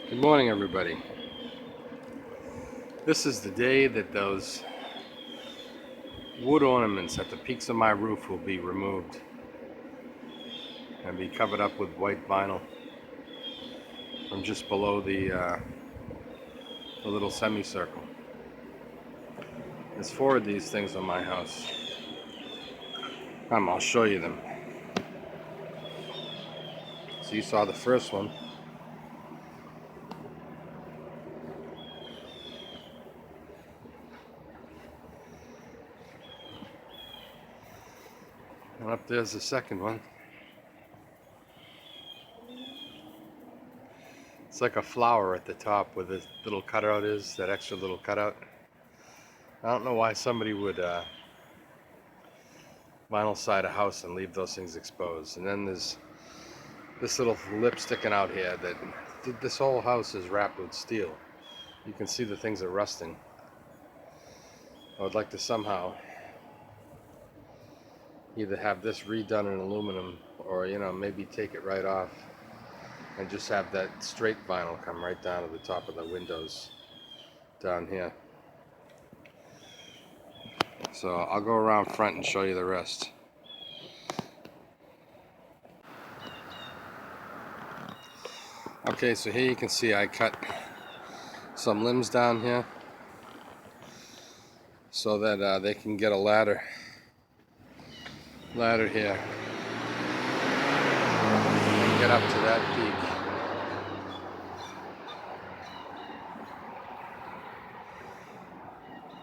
Good morning, everybody. This is the day that those wood ornaments at the peaks of my roof will be removed and be covered up with white vinyl from just below the little semicircle. There's 4 of these things on my house. I'll show you them. So you saw the first one. And up there's the second one. It's like a flower at the top where the little cutout is, that extra little cutout. I don't know why somebody would vinyl side a house and leave those things exposed. And then there's this little lip sticking out here that this whole house is wrapped with steel. You can see the things are rusting. I would like to somehow either have this redone in aluminum or, maybe take it right off and just have that straight vinyl come right down to the top of the windows down here. So I'll go around front and show you the rest. Okay, so here you can see I cut some limbs down here so that they can get a ladder here and get up to that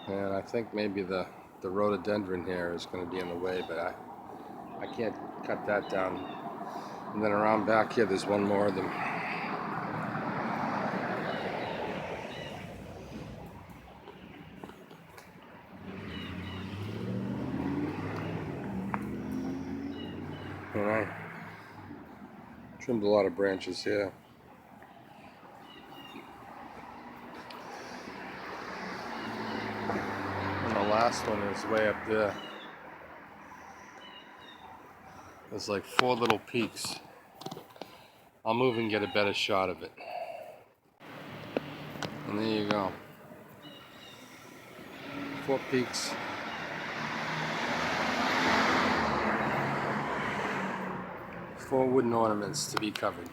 peak. And I think maybe the rhododendron here is going to be in the way, but I can't cut that down. And then around back here there's one more of them. And I trimmed a lot of branches here. And the last one is way up there. There's like 4 little peaks. I'll move and get a better shot of it. And there you go. 4 peaks. Four wooden ornaments to be covered.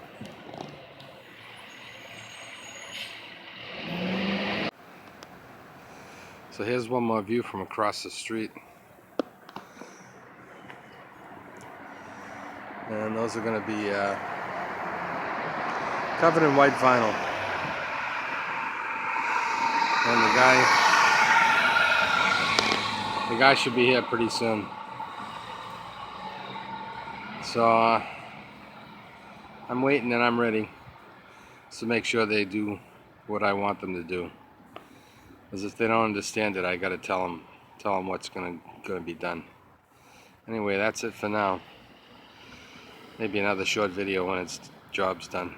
So here's one more view from across the street. And those are going to be covered in white vinyl. And the guy should be here pretty soon. So I'm waiting and I'm ready to make sure they do what I want them to do. Because if they don't understand it, I got to tell them what's going to be done. Anyway, that's it for now. Maybe another short video when its job's done.